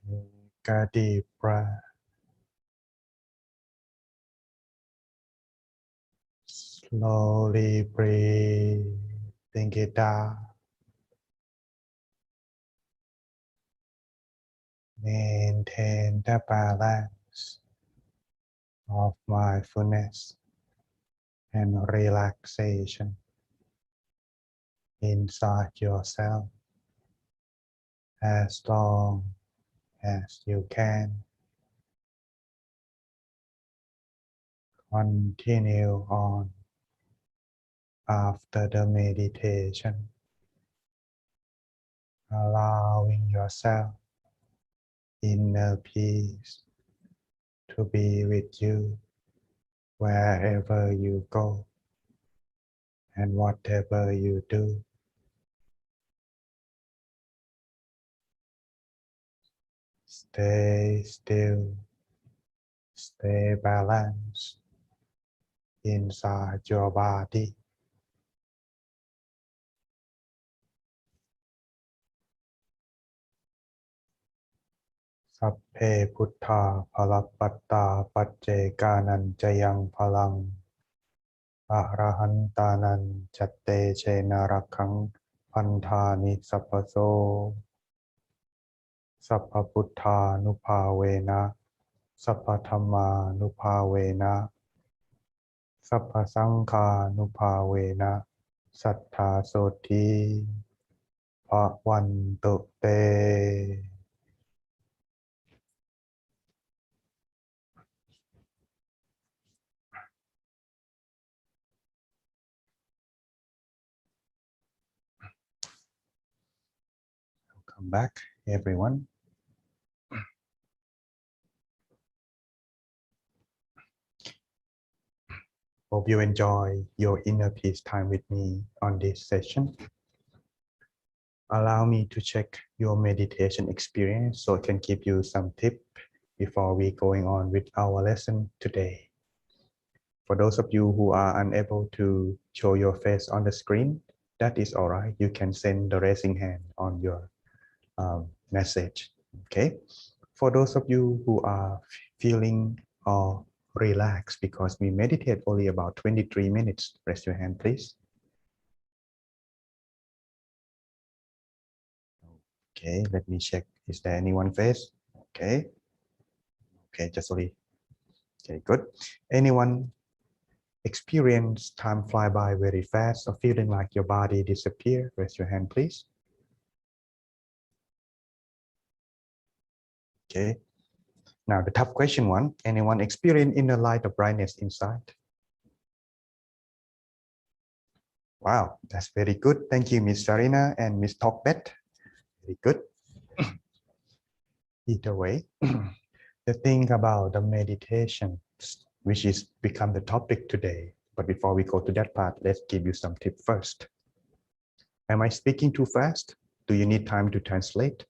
Take a deep breath. Slowly breathe. Think it out. Maintain the balance of mindfulness and relaxation inside yourself as long as you can. Continue on after the meditation, allowing yourself inner peace to be with you wherever you go and whatever you do. Stay still, stay balanced inside your body. Sapphe Buddha Palapatta Pacchekanan Jayang Palang Arahantanan Chatte Chena Rakhang Pantani Sappaso Sappa Buddha Nupavena Sappa Dhamma Nupavena Sappa Sangha Nupavena Sattha Soti Bhavantu Te. Welcome back, everyone. Hope you enjoy your inner peace time with me on this session. Allow me to check your meditation experience so I can give you some tips before we going on with our lesson today. For those of you who are unable to show your face on the screen, that is all right. You can send the raising hand on your message. Okay. For those of you who are feeling relaxed because we meditate only about 23 minutes, raise your hand, please. Okay, let me check. Is there anyone face? Okay. Okay, just only. Okay, good. Anyone experience time fly by very fast or feeling like your body disappear? Raise your hand, please. Okay. Now the tough question one. Anyone experience inner light or brightness inside? Wow, that's very good. Thank you, Miss Sarina and Miss Talkbet. Very good. Either way, the thing about the meditation, which is become the topic today. But before we go to that part, let's give you some tips first. Am I speaking too fast? Do you need time to translate?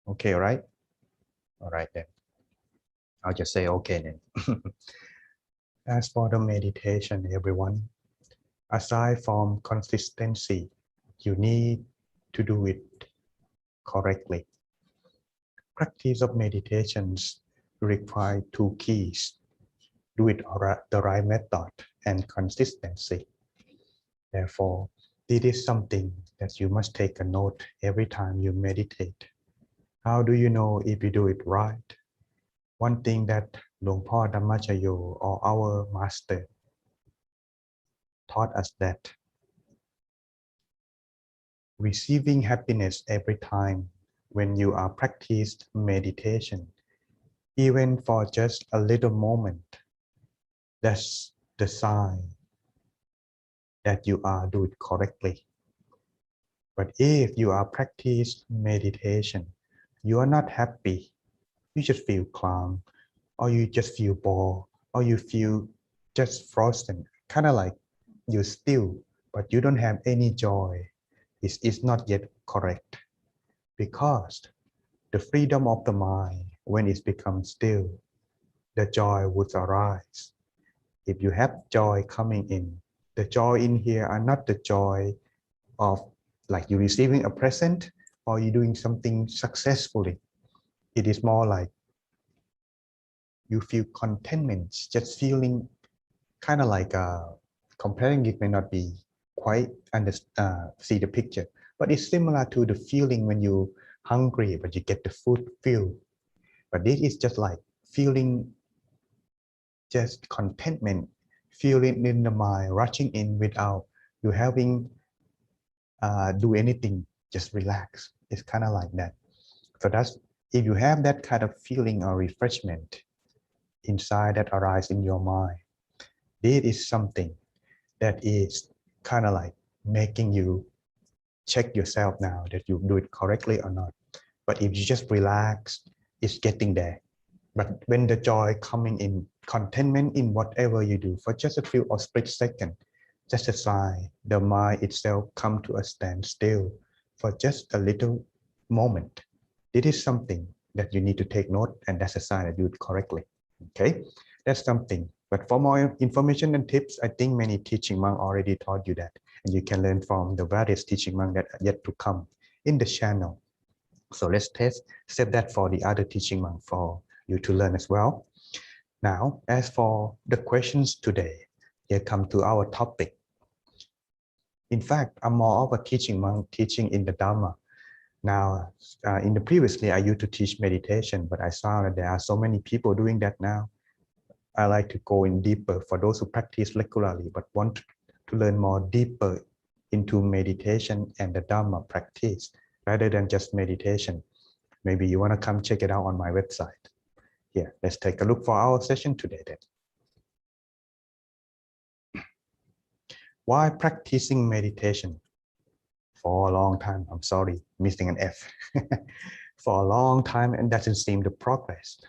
Okay, right? All right then. I'll just say okay then. As for the meditation, everyone, aside from consistency, you need to do it correctly. Practice of meditations require two keys. Do it the right method and consistency. Therefore, this is something that you must take a note every time you meditate. How do you know if you do it right? One thing that Luang Por Dhammachayo or our master taught us that receiving happiness every time when you are practiced meditation, even for just a little moment, that's the sign that you are doing it correctly. But if you are practiced meditation, you are not happy, you just feel calm, or you just feel bored, or you feel just frozen, kind of like you're still, but you don't have any joy. It's not yet correct. Because the freedom of the mind, when it becomes still, the joy would arise. If you have joy coming in, the joy in here are not the joy of like you're receiving a present or you're doing something successfully. It is more like you feel contentment, just feeling kind of like comparing it may not be quite see the picture, but it's similar to the feeling when you're hungry but you get the food filled. But this is just like feeling just contentment, feeling in the mind, rushing in without you having do anything, just relax. It's kind of like that. So that's if you have that kind of feeling or refreshment inside that arise in your mind, this is something that is kind of like making you check yourself now that you do it correctly or not. But if you just relax, it's getting there. But when the joy coming in, contentment in whatever you do for just a few or split second, just a sign the mind itself come to a standstill for just a little moment. It is something that you need to take note, and that's a sign that you do it correctly. Okay, that's something. But for more information and tips, I think many teaching monks already taught you that, and you can learn from the various teaching monks that are yet to come in the channel. So let's save that for the other teaching monk for you to learn as well. Now, as for the questions today, here come to our topic. In fact, I'm more of a teaching monk teaching in the Dharma. Now, in the previously, I used to teach meditation, but I saw that there are so many people doing that now. I like to go in deeper for those who practice regularly, but want to learn more deeper into meditation and the Dharma practice rather than just meditation. Maybe you want to come check it out on my website. Here, let's take a look for our session today then. Why practicing meditation? For a long time, I'm sorry, missing an F. For a long time, and doesn't seem to progress.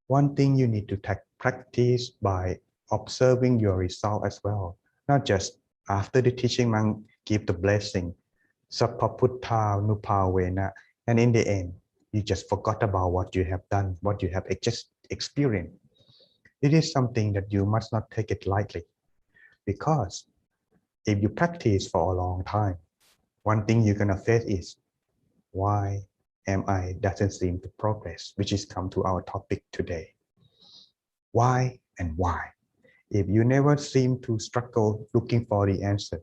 One thing you need to practice by observing your result as well, not just after the teaching monk give the blessing, Sappaputta Nupavena, and in the end, you just forgot about what you have done, what you have just experienced. It is something that you must not take it lightly, because if you practice for a long time, one thing you're gonna face is, why am I doesn't seem to progress, which is come to our topic today. Why and why? If you never seem to struggle looking for the answer,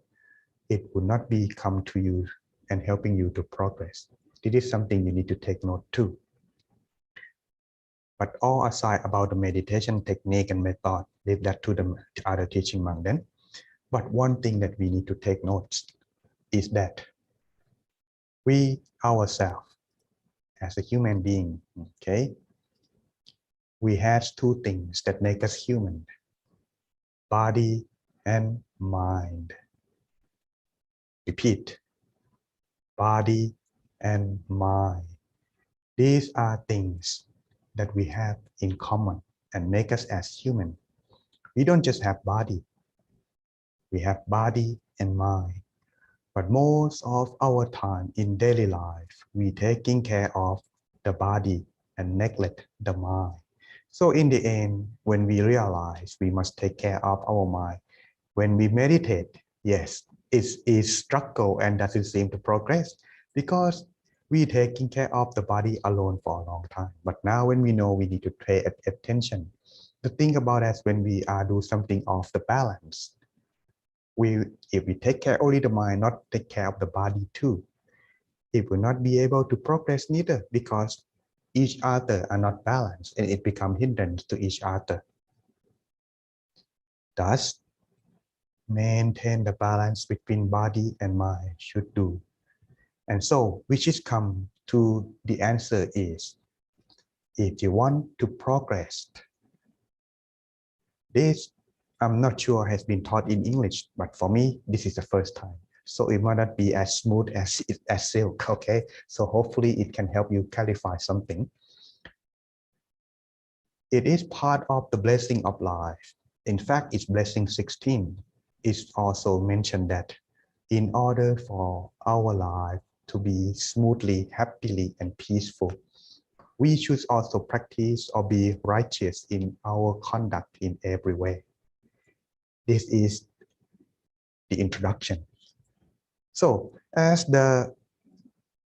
it would not be come to you and helping you to progress. It is something you need to take note too. But all aside about the meditation technique and method, leave that to the other teaching monk then. But one thing that we need to take notes is that we ourselves, as a human being, okay, we have two things that make us human: body and mind. Repeat, body and mind. These are things that we have in common and make us as human. We don't just have body. We have body and mind. But most of our time in daily life, we taking care of the body and neglect the mind. So in the end, when we realize we must take care of our mind, when we meditate, yes, it is struggle and doesn't seem to progress because we taking care of the body alone for a long time. But now when we know we need to pay attention, the thing about us when we are do something off the balance, if we take care only the mind, not take care of the body too, it will not be able to progress neither, because each other are not balanced and it becomes hindrance to each other. Thus, maintain the balance between body and mind should do. And so, which is come to the answer is, if you want to progress, this I'm not sure has been taught in English, but for me, this is the first time. So it might not be as smooth as silk, okay? So hopefully it can help you clarify something. It is part of the blessing of life. In fact, it's blessing 16. It's also mentioned that in order for our life to be smoothly, happily, and peaceful, we should also practice or be righteous in our conduct in every way. This is the introduction. So as the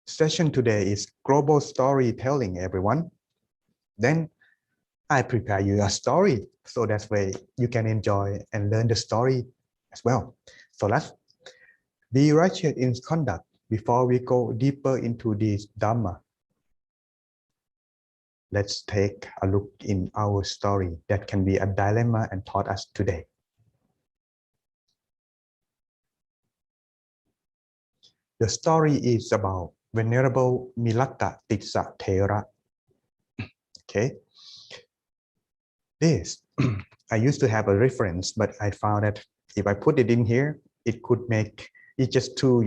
session today is global storytelling, everyone, then I prepare you a story so that way you can enjoy and learn the story as well. So let's be righteous in conduct before we go deeper into this Dhamma. Let's take a look in our story that can be a dilemma and taught us today. The story is about Venerable Milakka Tissa Thera. Okay. This, I used to have a reference, but I found that if I put it in here, it could make it just too,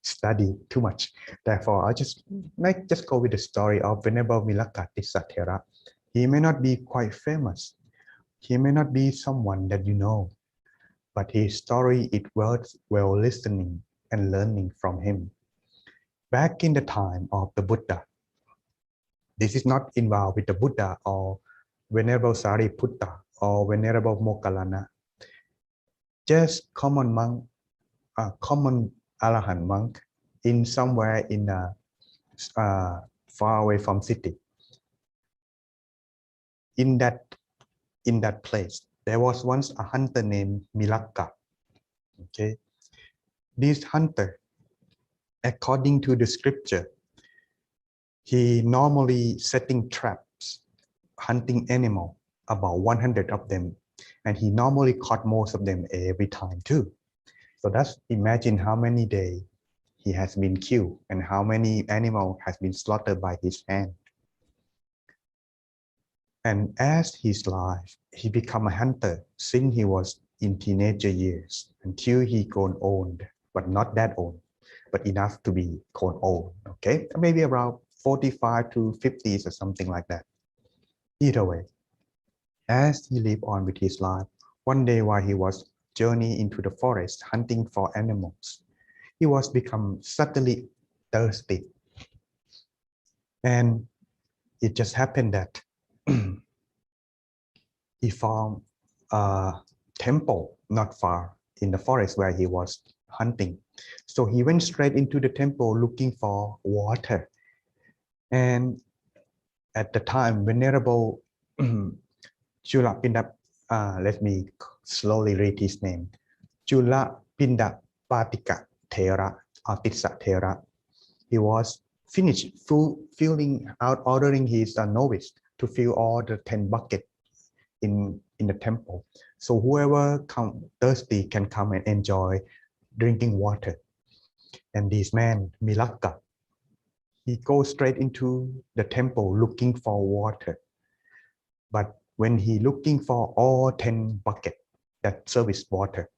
study too much. Therefore, I just go with the story of Venerable Milakka Tissa Thera. He may not be quite famous. He may not be someone that you know, but his story is worth well listening and learning from him. Back in the time of the Buddha, this is not involved with the Buddha or Venerable Sariputta or Venerable Moggallana. Just common monk, common Arahant monk in somewhere in far away from city. In that place, there was once a hunter named Milakka. Okay, this hunter, according to the scripture, he normally setting traps, hunting animal, about 100 of them, and he normally caught most of them every time too. So that's imagine how many days he has been killed and how many animal has been slaughtered by his hand. And as his life, he become a hunter since he was in teenager years until he grown old, but not that old, but enough to be grown old. Okay, maybe around 45 to 50s or something like that. Either way, as he lived on with his life, one day while he was journeying into the forest hunting for animals, he was become suddenly thirsty. And it just happened that he found a temple not far in the forest where he was hunting. So he went straight into the temple looking for water. And at the time, Venerable Chula Pinda, let me slowly read his name. Chula Pinda Patika Thera, Tissa Thera. He was finished filling out, ordering his novice to fill all the 10 buckets in the temple. So whoever come thirsty can come and enjoy drinking water. And this man, Milakka, he goes straight into the temple looking for water. But when he looking for all 10 buckets that service water,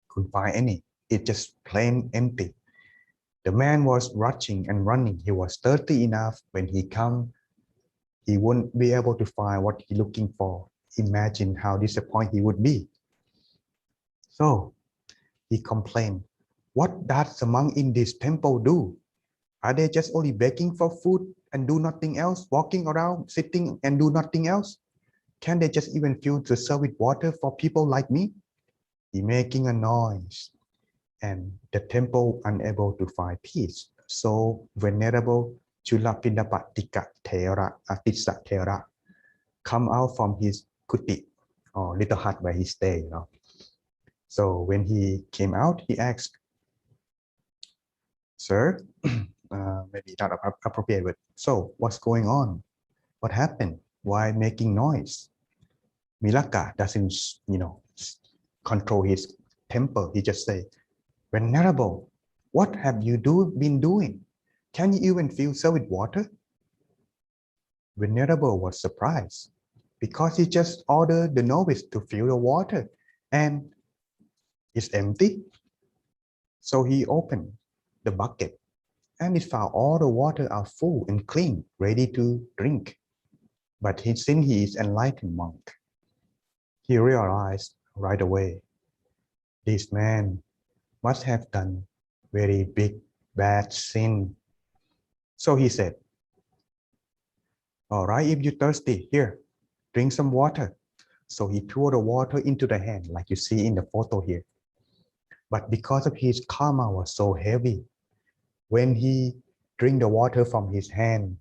couldn't find any. It just plain empty. The man was rushing and running. He was thirsty enough. When he come, he wouldn't be able to find what he's looking for. Imagine how disappointed he would be. So he complained, what does the monk in this temple do? Are they just only begging for food and do nothing else, walking around, sitting and do nothing else? Can they just even fill the service water for people like me? He making a noise, and the temple unable to find peace. So Venerable Chulapindapatika Thera, Tissa Thera, come out from his kuti or little hut where he stay. So when he came out, he asked, "Sir, maybe not appropriate, but so what's going on? What happened? Why making noise?" Milakka doesn't, control his temper. He just say, "Venerable, what have you been doing? Can you even fill service water?" Venerable was surprised because he just ordered the novice to fill the water and it's empty. So he opened the bucket and he found all the water are full and clean, ready to drink. But since he is enlightened monk, he realized right away, this man must have done very big bad sin. So he said, "All right, if you're thirsty, here, drink some water." So he poured the water into the hand, like you see in the photo here. But because of his karma was so heavy, when he drink the water from his hand,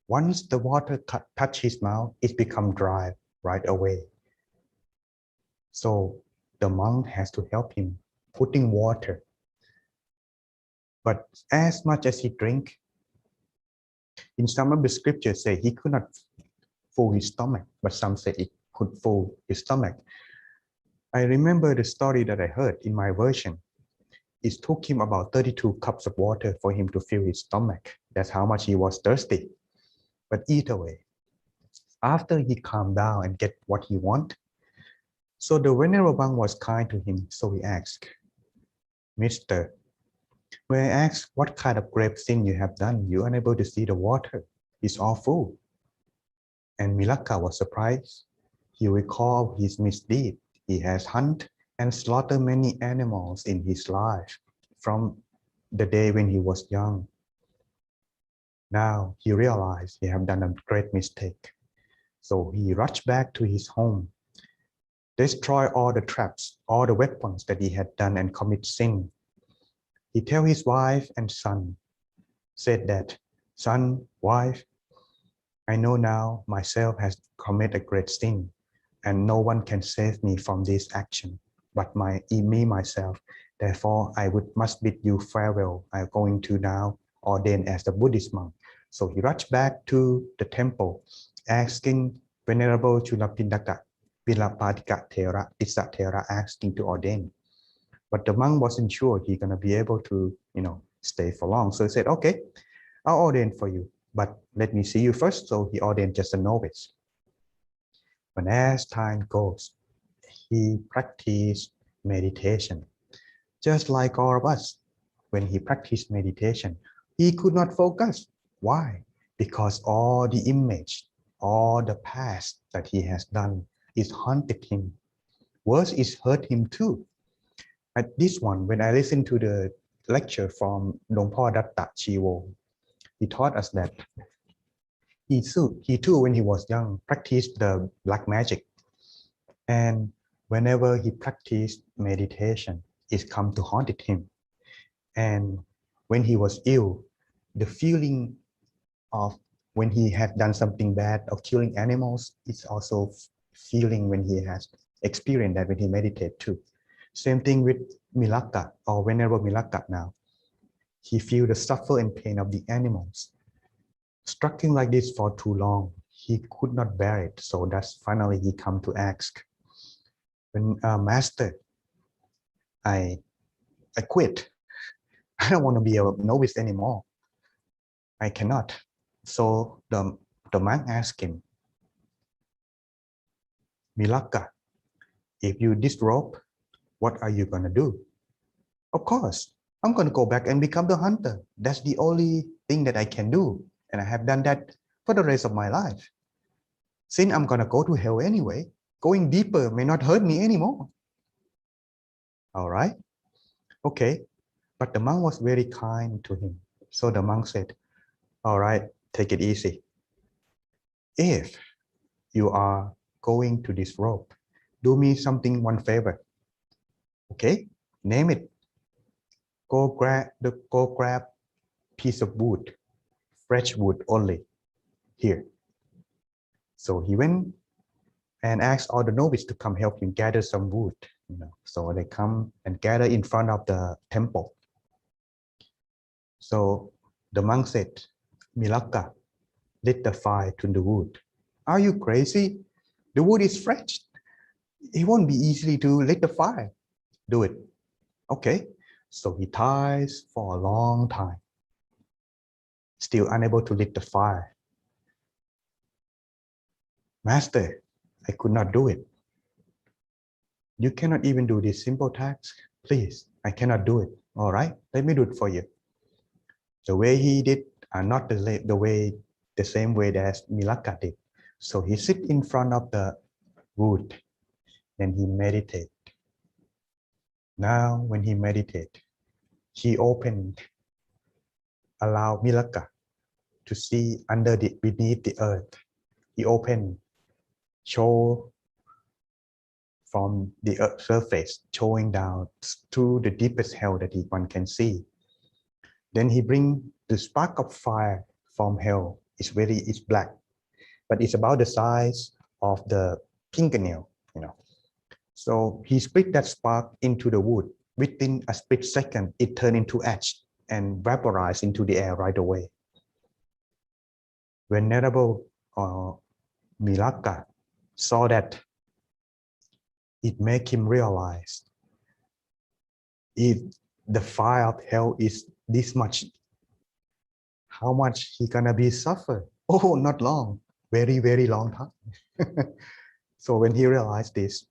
once the water touch his mouth, it become dry right away. So the monk has to help him putting water. But as much as he drink, in some of the scriptures say he could not fill his stomach, but some say it could fill his stomach. I remember the story that I heard in my version. It took him about 32 cups of water for him to fill his stomach. That's how much he was thirsty. But either way, after he calmed down and get what he want, so the Venerable monk was kind to him. So he asked, Mister, may I ask what kind of grave sin you have done? You're unable to see the water. It's all full. And Milakka was surprised. He recalled his misdeed. He has hunted and slaughtered many animals in his life from the day when he was young. Now he realized he had done a great mistake. So he rushed back to his home, destroyed all the traps, all the weapons that he had done and commit sin. He told his wife and son, said that, son, wife, I know now myself has committed a great sin, and no one can save me from this action, but me myself. Therefore, must bid you farewell. I'm going to now ordain as a Buddhist monk. So he rushed back to the temple, asking Venerable Chulapindaka, Vilapadika Thera, Tissa Thera, asking to ordain. But the monk wasn't sure he's gonna be able to, stay for long. So he said, okay, I'll ordain for you, but let me see you first. So he ordained just a novice. But as time goes, he practiced meditation. Just like all of us, when he practiced meditation, he could not focus. Why? Because all the image, all the past that he has done is haunted him. Worse, is hurt him too. At this one, when I listened to the lecture from Luang Por Datta Chivo, he taught us that he too, when he was young, practiced the black magic. And whenever he practiced meditation, it come to haunt him. And when he was ill, the feeling of when he had done something bad of killing animals, it's also feeling when he has experienced that when he meditate too. Same thing with Milakka or Venerable Milakka now. He feel the suffer and pain of the animals. Struggling like this for too long, he could not bear it. So that's finally he come to ask, when Master, I quit. I don't want to be a novice anymore. I cannot. So the monk asked him, Milakka, if you disrobe, what are you going to do? Of course, I'm going to go back and become the hunter. That's the only thing that I can do. And I have done that for the rest of my life. Since I'm going to go to hell anyway, going deeper may not hurt me anymore. All right. Okay. But the monk was very kind to him. So the monk said, all right, take it easy. If you are going to disrobe, do me one favor. Okay, name it. Go grab piece of wood, fresh wood only, here. So he went and asked all the novices to come help him gather some wood. So they come and gather in front of the temple. So the monk said, Milakka, lit the fire to the wood. Are you crazy? The wood is fresh. It won't be easy to lit the fire. Do it. Okay. So he ties for a long time, still unable to lit the fire. Master, I could not do it. You cannot even do this simple task. Please, I cannot do it. All right, let me do it for you. The way he did are not the same way as Milakka did. So he sit in front of the wood and he meditate. Now, when he meditate, he allow Milakka to see beneath the earth. He show from the earth surface, showing down to the deepest hell that one can see. Then he bring the spark of fire from hell. It's black, but it's about the size of the fingernail, you know. So he split that spark into the wood. Within a split second, it turned into ash and vaporized into the air right away. Venerable Milaka saw that, it made him realize, if the fire of hell is this much, how much he gonna be suffer? Oh, not long, very, very long time. So when he realized this,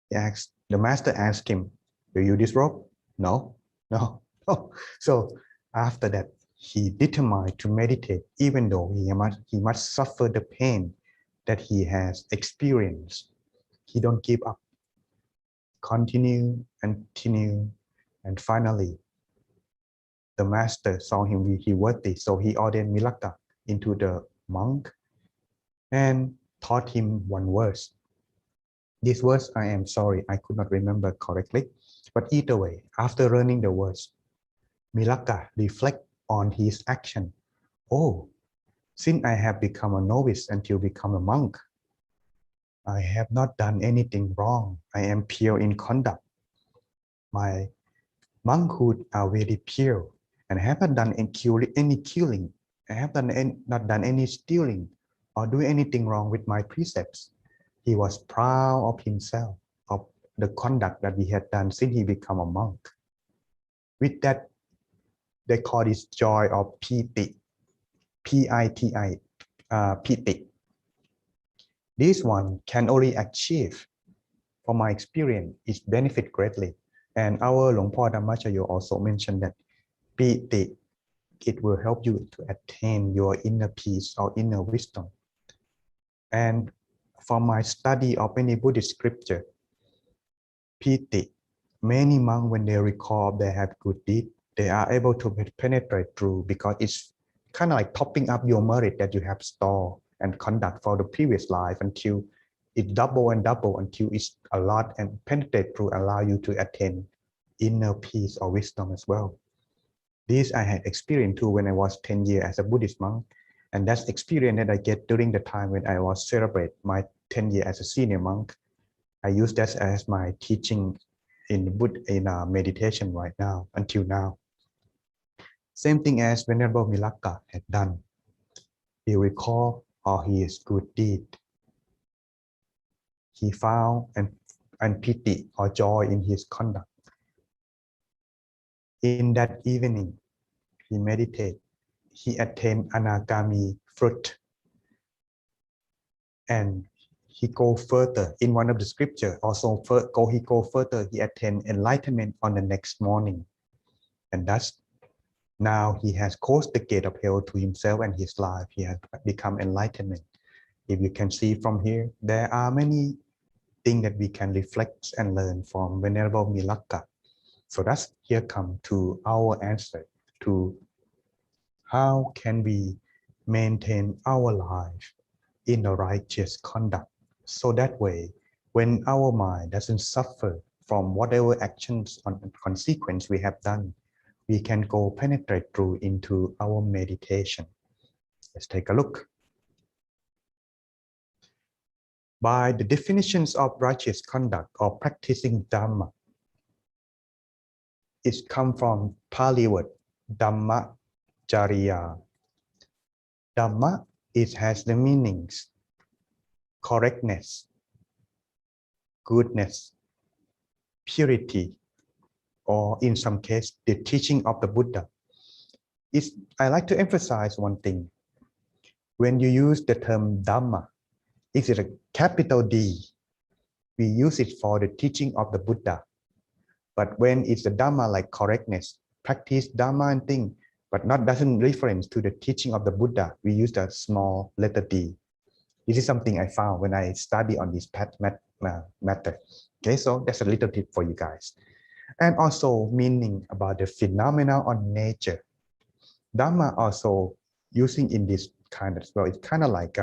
the master asked him, do you disrobe? No, no, no. So after that, he determined to meditate, even though he must suffer the pain that he has experienced. He don't give up. Continue and continue. And finally, the master saw him he worthy. So he ordained Milaka into the monk and taught him one verse. This verse, I am sorry, I could not remember correctly. But either way, after learning the verse, Milaka reflect on his action. Oh, since I have become a novice until become a monk, I have not done anything wrong. I am pure in conduct. My monkhood are very pure, and I haven't done any killing. I have not done any stealing or do anything wrong with my precepts. He was proud of himself, of the conduct that he had done since he became a monk. With that, they call this joy of piti, P-I-T-I, piti. This one can only achieve, from my experience, it benefit greatly. And our Luang Por Dhammachayo also mentioned that piti, it will help you to attain your inner peace or inner wisdom. And from my study of many Buddhist scripture, piti, many monks, when they recall they have good deed, they are able to penetrate through, because it's kind of like topping up your merit that you have stored and conduct for the previous life until it double and double until it's a lot, and penetrate through allow you to attain inner peace or wisdom as well. This I had experienced too when I was 10 years as a Buddhist monk, and that's experience that I get during the time when I was celebrate my 10 years as a senior monk. I use that as my teaching in meditation right now, until now. Same thing as Venerable Milaka had done. He recalled all his good deed. He found and pity or joy in his conduct. In that evening, he meditated. He attained Anagami fruit. And he go further. In one of the scripture, also he go further. He attained enlightenment on the next morning. And that's now he has closed the gate of hell to himself and his life. He has become enlightenment. If you can see from here, there are many things that we can reflect and learn from Venerable Milaka. So that's here come to our answer to how can we maintain our life in the righteous conduct. So that way, when our mind doesn't suffer from whatever actions or consequence we have done, we can go penetrate through into our meditation. Let's take a look. By the definitions of righteous conduct or practicing Dhamma, it comes from Pali word Dhamma Jariya. Dhamma, it has the meanings correctness, goodness, purity, or in some case, the teaching of the Buddha. I like to emphasize one thing. When you use the term Dhamma, it's a capital D. We use it for the teaching of the Buddha. But when it's the Dhamma like correctness, practice Dhamma and thing, but doesn't reference to the teaching of the Buddha, we use the small letter D. This is something I found when I study on this matter. Okay, so that's a little tip for you guys. And also meaning about the phenomena on nature. Dhamma also using in this kind as well. It's kind of like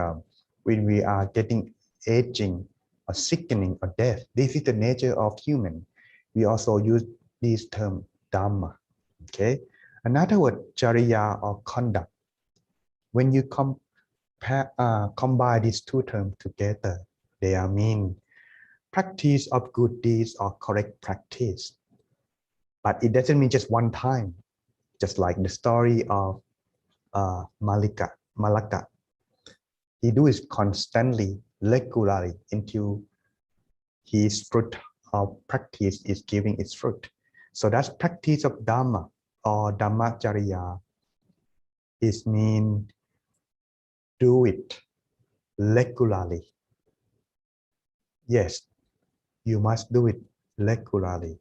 when we are getting aging or sickening or death. This is the nature of human. We also use this term dhamma. Okay. Another word, jariya or conduct. When you combine these two terms together, they are mean practice of good deeds or correct practice. But it doesn't mean just one time, just like the story of Malaka. He do it constantly, regularly, until his fruit of practice is giving its fruit. So that's practice of Dhamma or Dhammacharya. It means do it regularly. Yes, you must do it regularly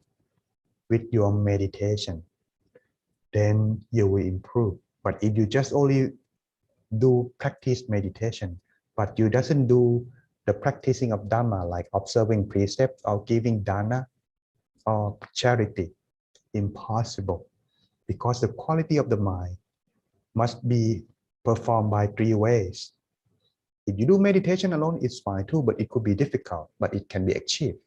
with your meditation. Then you will improve. But if you just only do practice meditation, but you doesn't do the practicing of Dhamma, like observing precepts or giving dana or charity, impossible, because the quality of the mind must be performed by three ways. If you do meditation alone, it's fine too, but it could be difficult, but it can be achieved.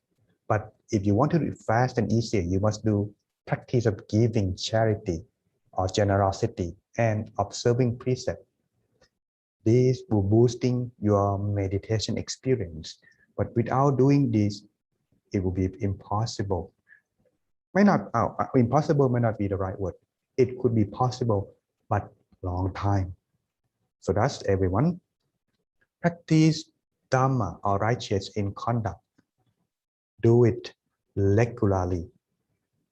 But if you want to do it fast and easier, you must do practice of giving charity or generosity and observing precept. This will boosting your meditation experience. But without doing this, it will be impossible. Impossible may not be the right word. It could be possible, but long time. So that's everyone. Practice Dhamma or righteous in conduct. Do it regularly.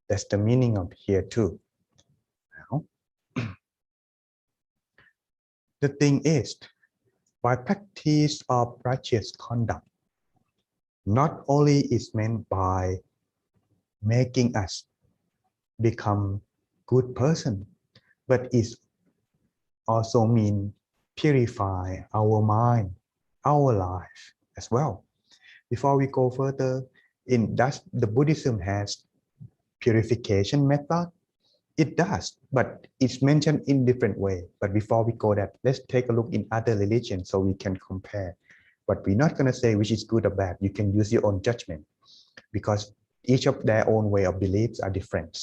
That's the meaning of here too. Now, the thing is, by practice of righteous conduct, not only is meant by making us become good person, but it also mean purify our mind, our life as well. Before we go further, the Buddhism has purification method. It does, but it's mentioned in different way. But before we go that, let's take a look in other religions so we can compare. But we're not going to say which is good or bad. You can use your own judgment because each of their own way of beliefs are different.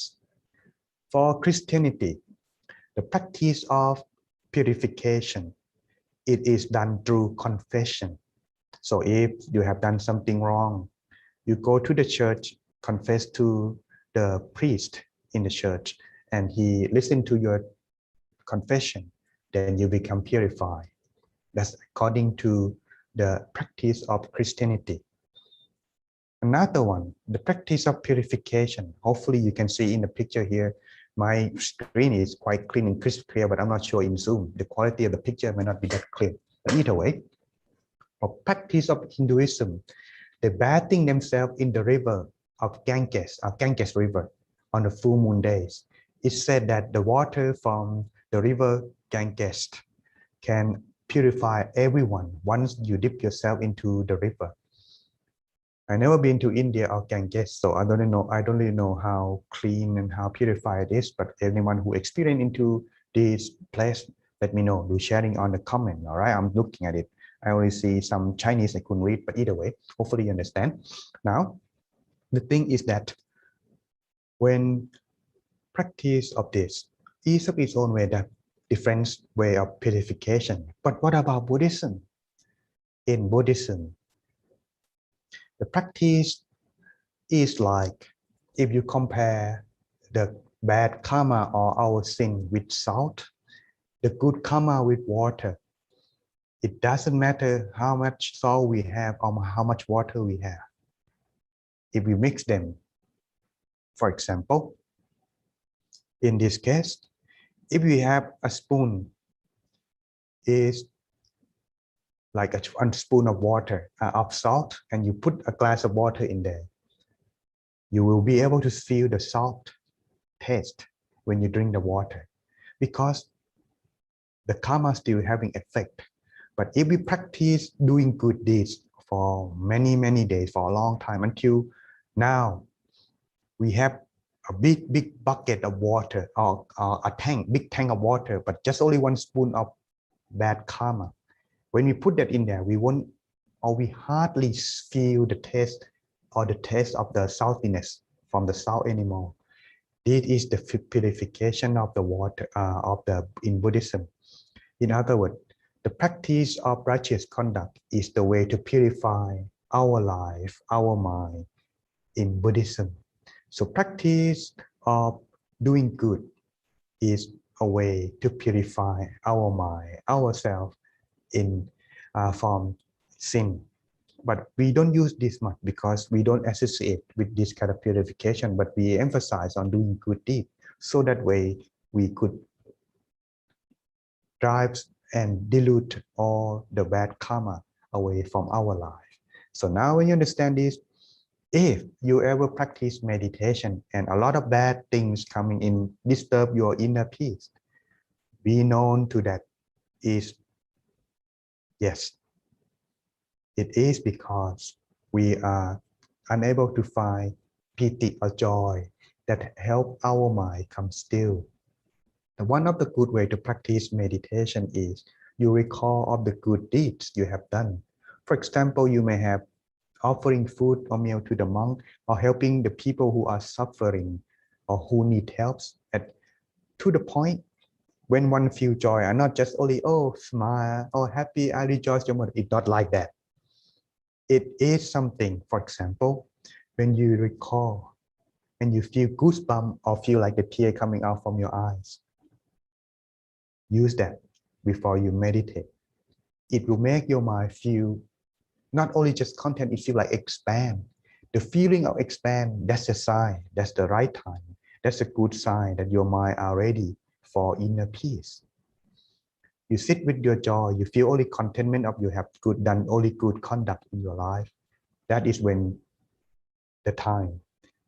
For Christianity, the practice of purification, it is done through confession. So if you have done something wrong, you go to the church, confess to the priest in the church, and he listens to your confession, then you become purified. That's according to the practice of Christianity. Another one, the practice of purification. Hopefully you can see in the picture here, my screen is quite clean and crisp clear, but I'm not sure in Zoom. The quality of the picture may not be that clear. But either way, for practice of Hinduism, they bathing themselves in the river of Ganges River on the full moon days. It's said that the water from the river Ganges can purify everyone once you dip yourself into the river. I never been to India or Ganges, so I don't really know how clean and how purified it is. But anyone who experienced into this place, let me know. Do sharing on the comment. All right, I'm looking at it. I only see some Chinese I couldn't read, but either way, hopefully you understand. Now, the thing is that when practice of this, each of its own way, that different way of purification. But what about Buddhism? In Buddhism, the practice is like if you compare the bad karma or our sin with salt, the good karma with water. It doesn't matter how much salt we have or how much water we have. If we mix them, for example, in this case, if we have a spoon, is like a spoon of water, of salt, and you put a glass of water in there, you will be able to feel the salt taste when you drink the water, because the karma still having effect. But if we practice doing good deeds for many days, for a long time, until now we have a big bucket of water or a big tank of water, but just only one spoon of bad karma. When we put that in there, we won't or we hardly feel the taste or the taste of the saltiness from the salt anymore. This is the purification of the water in Buddhism. In other words, the practice of righteous conduct is the way to purify our life, our mind in Buddhism. So practice of doing good is a way to purify our mind, ourselves from sin. But we don't use this much because we don't associate with this kind of purification, but we emphasize on doing good deeds. So that way we could drive and dilute all the bad karma away from our life. So now when you understand this, if you ever practice meditation and a lot of bad things coming in disturb your inner peace, be known to that is, yes, it is because we are unable to find piti or joy that help our mind come still. And one of the good way to practice meditation is you recall of the good deeds you have done. For example, you may have offering food or meal to the monk, or helping the people who are suffering or who need help. To the point, when one feel joy, and not just only, oh, smile, or happy, I rejoice your mother. It's not like that. It is something, for example, when you recall and you feel goosebumps or feel like the tear coming out from your eyes, use that before you meditate. It will make your mind feel not only just content, it feels like expand. The feeling of expand, that's a sign, that's the right time. That's a good sign that your mind are ready for inner peace. You sit with your joy, you feel only contentment of you have done only good conduct in your life. That is when the time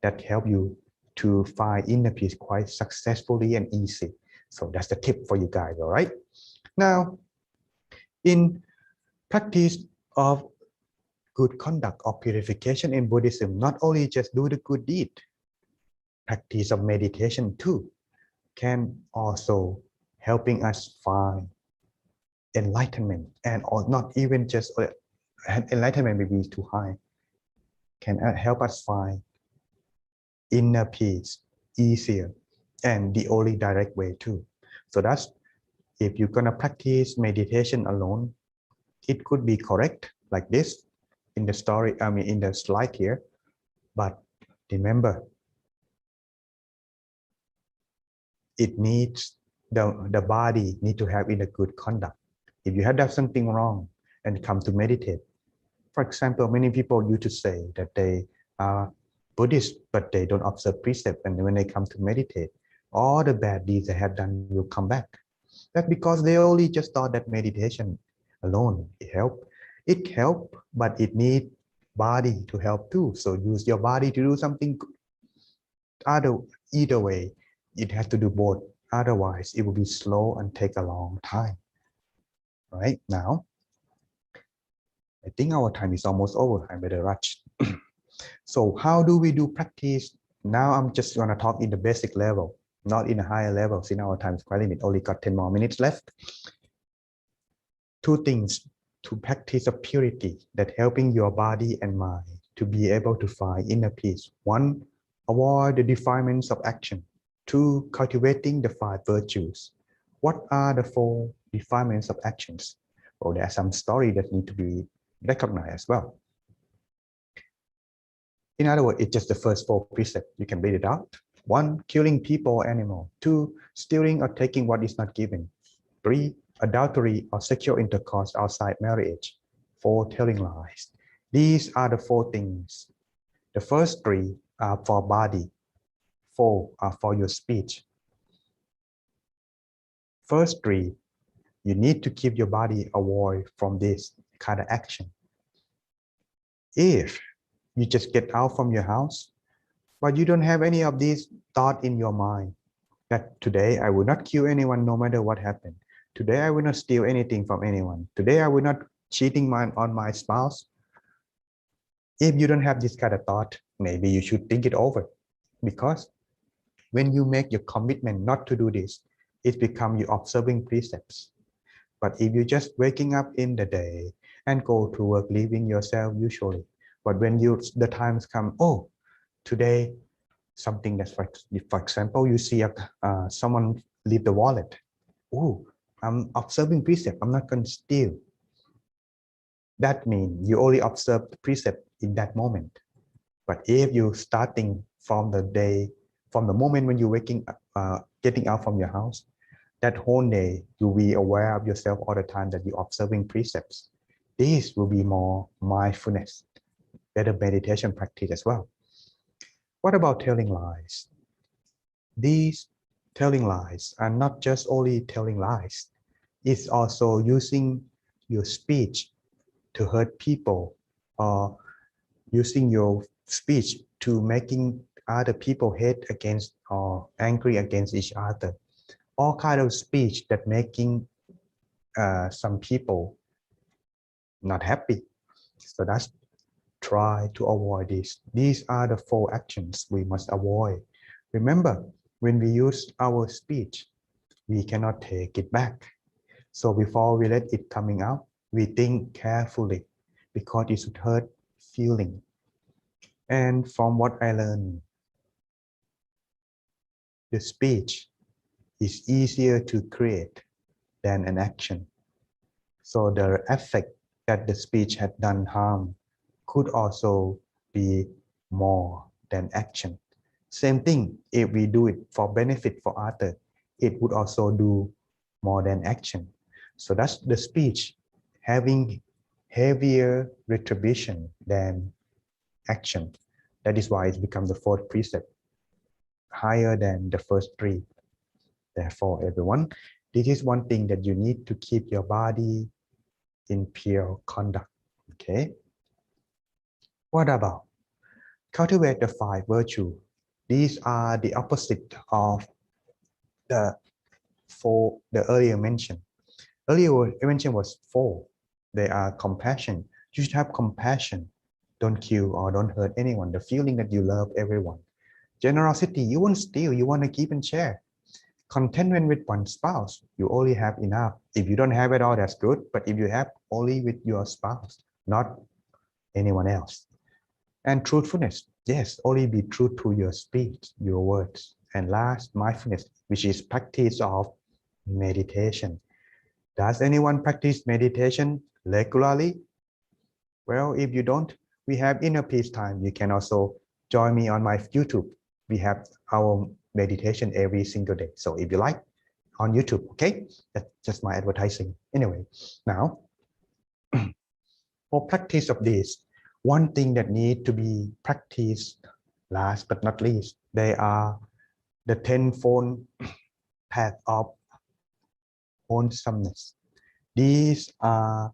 that help you to find inner peace quite successfully and easy. So that's the tip for you guys, all right? Now, in practice of good conduct or purification in Buddhism, not only just do the good deed, practice of meditation too can also helping us find enlightenment, and or not even just enlightenment may be too high, can help us find inner peace easier and the only direct way too. So that's, if you're gonna practice meditation alone, it could be correct like this in the story, in the slide here, but remember, it needs the body need to have in a good conduct. If you have done something wrong and come to meditate, for example, many people used to say that they are Buddhist, but they don't observe precept, and when they come to meditate, all the bad deeds they have done will come back. That's because they only just thought that meditation alone it help. It help, but it need body to help too. So use your body to do something good. Either way, it has to do both. Otherwise, it will be slow and take a long time. Right now, I think our time is almost over. I better rush. So how do we do practice? Now I'm just going to talk in the basic level, not in a higher level, since our time is quite limited. Only got 10 more minutes left. Two things to practice of purity that helping your body and mind to be able to find inner peace. One, avoid the defilements of action. Two, cultivating the 5 virtues. What are the 4 defilements of actions? Well, there are some stories that need to be recognized as well. In other words, it's just the first 4 precepts. You can read it out. 1, killing people or animal. 2, stealing or taking what is not given. 3, adultery or sexual intercourse outside marriage. 4, telling lies. These are the 4 things. The first 3 are for body. 4 are for your speech. First 3, you need to keep your body away from this kind of action. If you just get out from your house, but you don't have any of these thoughts in your mind, that today I will not kill anyone no matter what happened. Today I will not steal anything from anyone. Today I will not cheating on my spouse. If you don't have this kind of thought, maybe you should think it over. Because when you make your commitment not to do this, it becomes your observing precepts. But if you just waking up in the day and go to work, leaving yourself usually, but when the times come, oh, today something that's for example, you see someone leave the wallet. Oh, I'm observing precept. I'm not going to steal. That means you only observe the precept in that moment. But if you starting from the day, from the moment when you're waking up, getting out from your house, that whole day you'll be aware of yourself all the time that you're observing precepts. This will be more mindfulness, better meditation practice as well. What about telling lies? These telling lies are not just only telling lies. It's also using your speech to hurt people, or using your speech to making other people hate against or angry against each other. All kind of speech that making some people not happy. So that's try to avoid this. These are the 4 actions we must avoid. Remember, when we use our speech, we cannot take it back. So before we let it coming out, we think carefully because it should hurt feeling. And from what I learned, the speech is easier to create than an action. So the effect that the speech had done harm could also be more than action. Same thing, if we do it for benefit for others, it would also do more than action. So that's the speech having heavier retribution than action. That is why it's become the 4th precept, higher than the first 3. Therefore, everyone, this is one thing that you need to keep your body in pure conduct. Okay. What about cultivate the 5 virtues? These are the opposite of the 4 the earlier mentioned. Earlier mentioned was 4. They are compassion. You should have compassion. Don't kill or don't hurt anyone. The feeling that you love everyone. Generosity, you won't steal, you want to keep and share. Contentment with one spouse, you only have enough. If you don't have it all, that's good. But if you have only with your spouse, not anyone else. And truthfulness, yes, only be true to your speech, your words. And last, mindfulness, which is practice of meditation. Does anyone practice meditation regularly? Well, if you don't, we have inner peace time. You can also join me on my YouTube. We have our meditation every single day. So if you like, on YouTube, okay? That's just my advertising. Anyway, now, for practice of this, one thing that need to be practiced last but not least, they are the 10-fold path of wholesomeness. These are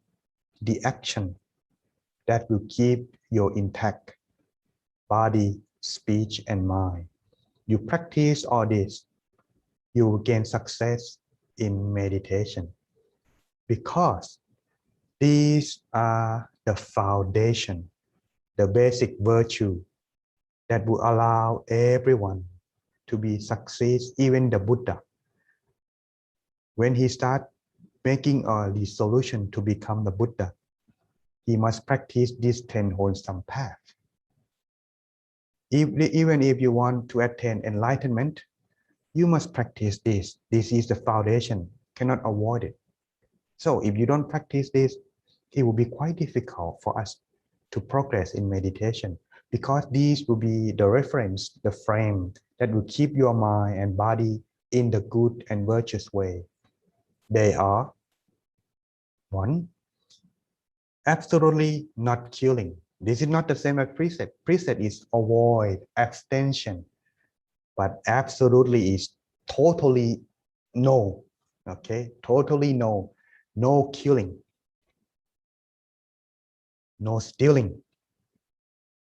the action that will keep your intact body, speech, and mind. You practice all this, you will gain success in meditation because these are the foundation, the basic virtue that will allow everyone to be success, even the Buddha. When he start making a resolution to become the Buddha, he must practice this 10 wholesome path. Even if you want to attain enlightenment, you must practice this. This is the foundation, cannot avoid it. So if you don't practice this, it will be quite difficult for us to progress in meditation because these will be the reference, the frame that will keep your mind and body in the good and virtuous way. They are 1. Absolutely not killing. This is not the same as precept. Precept is avoid, abstention, but absolutely is totally no. Okay, totally no. No killing, no stealing,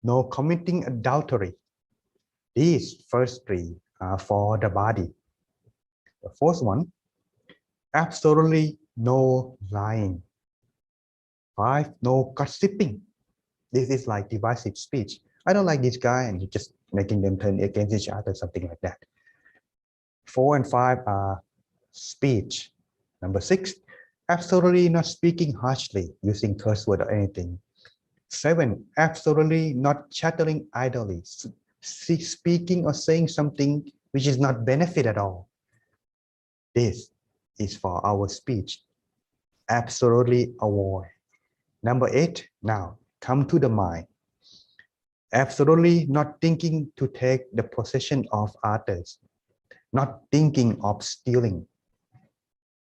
no committing adultery. These first 3 are for the body. The fourth one, absolutely no lying. 5, no gossiping. This is like divisive speech. I don't like this guy, and you're just making them turn against each other, something like that. 4 and 5 are speech. Number 6, Absolutely not speaking harshly, using curse word or anything. 7, absolutely not chattering idly, speaking or saying something which is not benefit at all. This is for our speech. Absolutely avoid. Number 8, now come to the mind. Absolutely not thinking to take the possession of others, not thinking of stealing.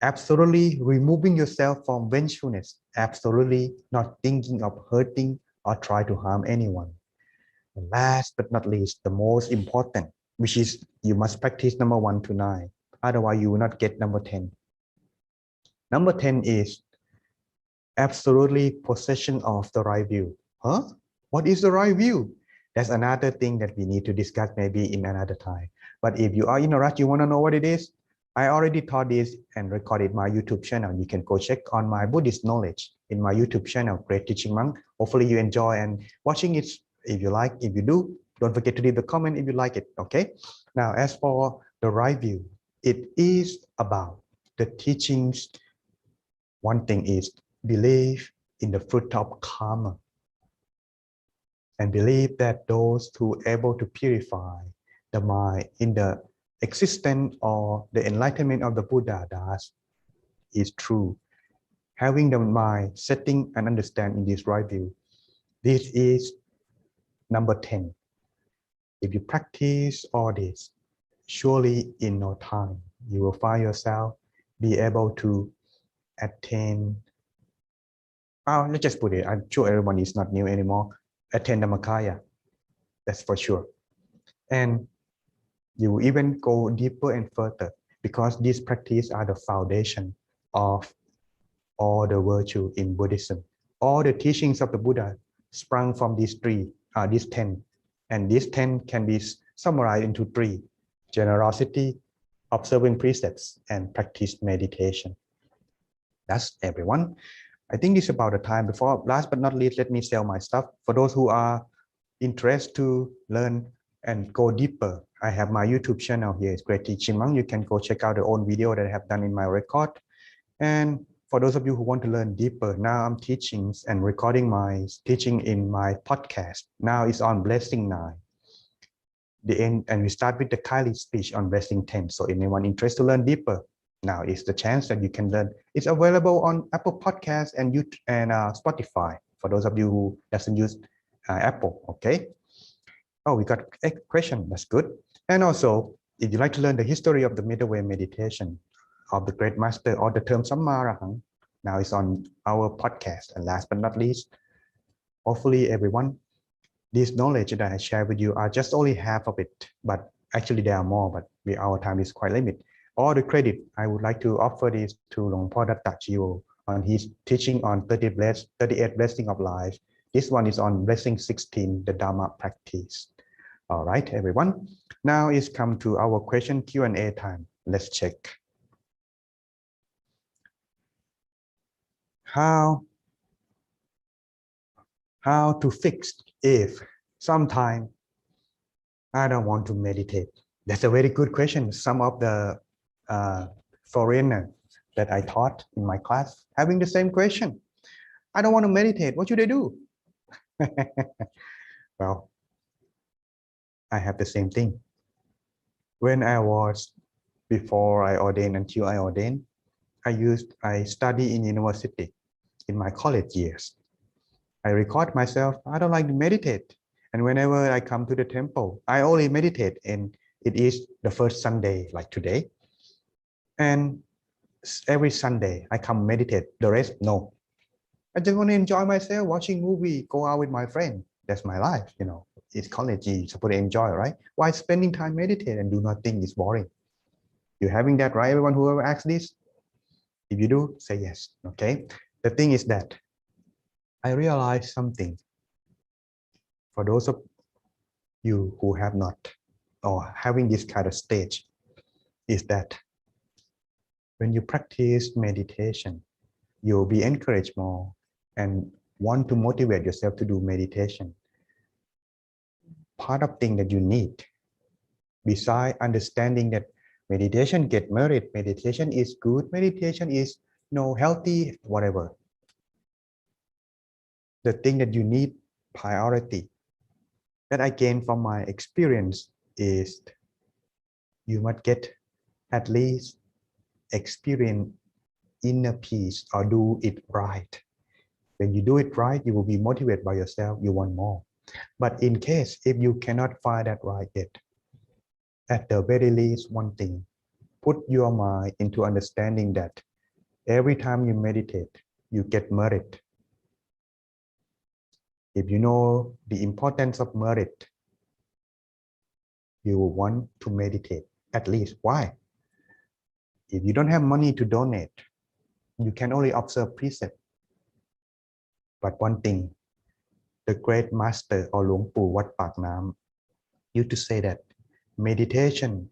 Absolutely removing yourself from vengefulness, absolutely not thinking of hurting or try to harm anyone. And last but not least, the most important, which is you must practice number 1 to 9. Otherwise, you will not get number 10. Number 10 is absolutely possession of the right view. Huh? What is the right view? That's another thing that we need to discuss maybe in another time. But if you are in a rush, you want to know what it is, I already taught this and recorded my YouTube channel. You can go check on my Buddhist knowledge in my YouTube channel, Great Teaching Monk. Hopefully you enjoy and watching it. If you like, if you do, don't forget to leave a comment if you like it, okay? Now, as for the right view, it is about the teachings. One thing is believe in the fruit of karma and believe that those who are able to purify the mind in the existence or the enlightenment of the Buddha does is true. Having the mind setting and understanding this right view, this is number 10. If you practice all this, surely in no time, you will find yourself be able to attain. Oh, let's just put it, I'm sure everyone is not new anymore. Attain Dhammakaya, that's for sure. And you will even go deeper and further because these practices are the foundation of all the virtue in Buddhism. All the teachings of the Buddha sprung from these 10. And these 10 can be summarized into 3: generosity, observing precepts, and practice meditation. That's everyone. I think it's about the time. Before, last but not least, let me sell my stuff. For those who are interested to learn and go deeper, I have my YouTube channel here. It's Great Teaching Monk. You can go check out the own video that I have done in my record. And for those of you who want to learn deeper, now I'm teaching and recording my teaching in my podcast. Now it's on Blessing 9. The end, and we start with the Kylie speech on Blessing 10. So anyone interested to learn deeper, now is the chance that you can learn. It's available on Apple Podcasts and YouTube and Spotify for those of you who doesn't use Apple. Okay. Oh, we got a question. That's good. And also, if you like to learn the history of the middle way meditation of the great master or the term Sammarahang, now it's on our podcast. And last but not least, hopefully everyone, this knowledge that I share with you are just only half of it, but actually there are more, but our time is quite limited. All the credit, I would like to offer this to Luang Por Datta Chio on his teaching on 38 blessing of life. This one is on blessing 16, the Dharma practice. All right, everyone. Now it's come to our question Q&A time. Let's check. How to fix if sometime I don't want to meditate? That's a very good question. Some of the foreigners that I taught in my class having the same question. I don't want to meditate. What should I do? Well, I have the same thing. When I was, before I ordained, until I ordained, I study in university in my college years. I record myself, I don't like to meditate. And whenever I come to the temple, I only meditate, and it is the first Sunday like today. And every Sunday I come meditate, the rest, no. I just want to enjoy myself, watching movie, go out with my friend. That's my life, you know. It's college, you're supposed to enjoy, right? Why spending time meditate and do nothing is boring? You're having that, right? Everyone who ever asks this? If you do, say yes, okay? The thing is that I realized something. For those of you who have not or having this kind of stage, is that when you practice meditation, you'll be encouraged more and want to motivate yourself to do meditation. Part of thing that you need, besides understanding that meditation get merit, meditation is good, meditation is healthy, whatever. The thing that you need priority that I gained from my experience is you must get at least experience inner peace or do it right. When you do it right, you will be motivated by yourself. You want more. But in case if you cannot find that right yet, at the very least, one thing, put your mind into understanding that every time you meditate, you get merit. If you know the importance of merit, you will want to meditate at least. Why? If you don't have money to donate, you can only observe precept. But one thing, the great master or Luang Pu Wat Pak Nam used to say that meditation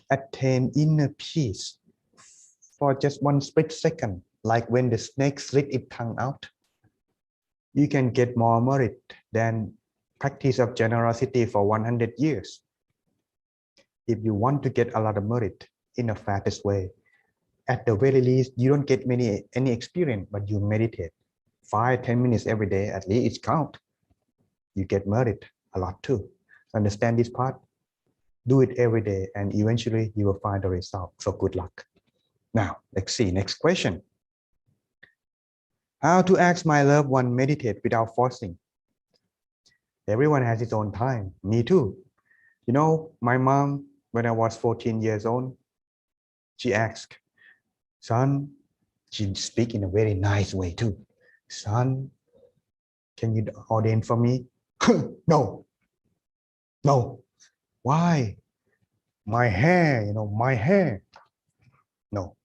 attain inner peace for just one split second, like when the snake slit its tongue out. You can get more merit than practice of generosity for 100 years. If you want to get a lot of merit in a fastest way, at the very least, you don't get any experience, but you meditate 5-10 minutes every day, at least it count. You get merit a lot too. Understand this part? Do it every day, and eventually you will find the result. So good luck. Now, let's see, next question. How to ask my loved one meditate without forcing? Everyone has his own time. Me too. You know, my mom, when I was 14 years old, she asked, son, she speak in a very nice way too. Son, can you ordain for me? No. No. Why? My hair, my hair. No.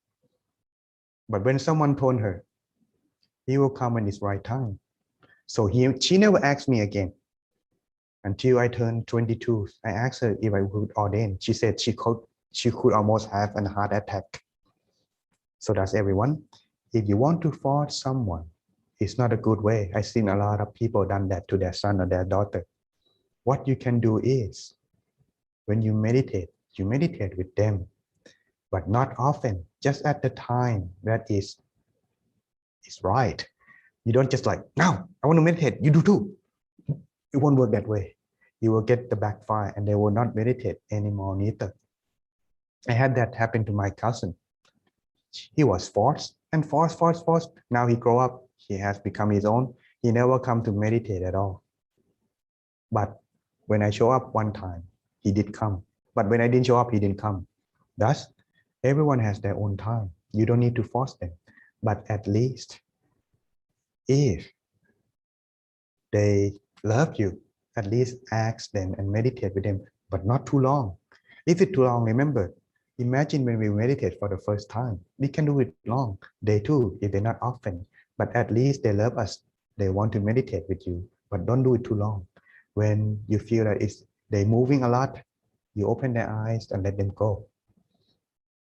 But when someone told her, he will come in his right time. So she never asked me again. Until I turned 22, I asked her if I would ordain. She said she could almost have a heart attack. So that's everyone. If you want to force someone, it's not a good way. I've seen a lot of people done that to their son or their daughter. What you can do is, when you meditate with them, but not often, just at the time that is right. You don't just like, now I want to meditate, you do too. It won't work that way. You will get the backfire and they will not meditate anymore neither. I had that happen to my cousin. He was forced and forced. Now he grew up. He has become his own. He never come to meditate at all. But when I show up one time, he did come. But when I didn't show up, he didn't come. Thus, everyone has their own time. You don't need to force them. But at least, if they love you, at least ask them and meditate with them, but not too long. If it's too long, remember, imagine when we meditate for the first time, we can do it long, day two, if they're not often, but at least they love us. They want to meditate with you, but don't do it too long. When you feel that they're moving a lot, you open their eyes and let them go.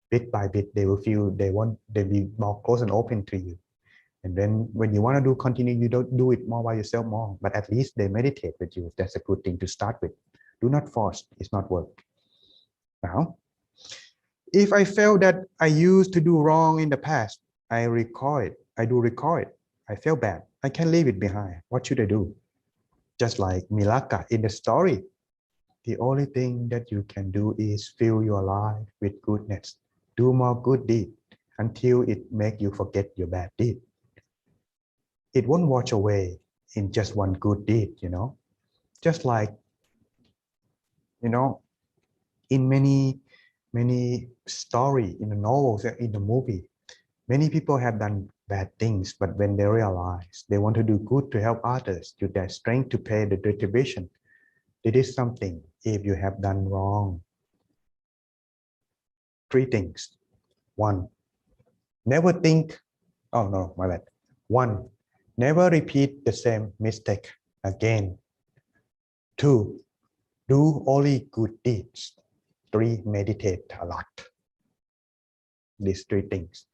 Bit by bit, they will feel they'll be more close and open to you. And then when you want to continue, you don't do it more by yourself more, but at least they meditate with you. That's a good thing to start with. Do not force, it's not work. Now, if I felt that I used to do wrong in the past, I recall it. I feel bad. I can leave it behind. What should I do? Just like Milaka in the story, the only thing that you can do is fill your life with goodness. Do more good deed until it makes you forget your bad deed. It won't wash away in just one good deed, just like, in many story, in the novels, in the movie, many people have done bad things, but when they realize they want to do good to help others, use their strength to pay the retribution. It is something if you have done wrong. 3 things. 1, never think, oh no, my bad. 1, never repeat the same mistake again. 2, do only good deeds. 3, meditate a lot. These 3 things.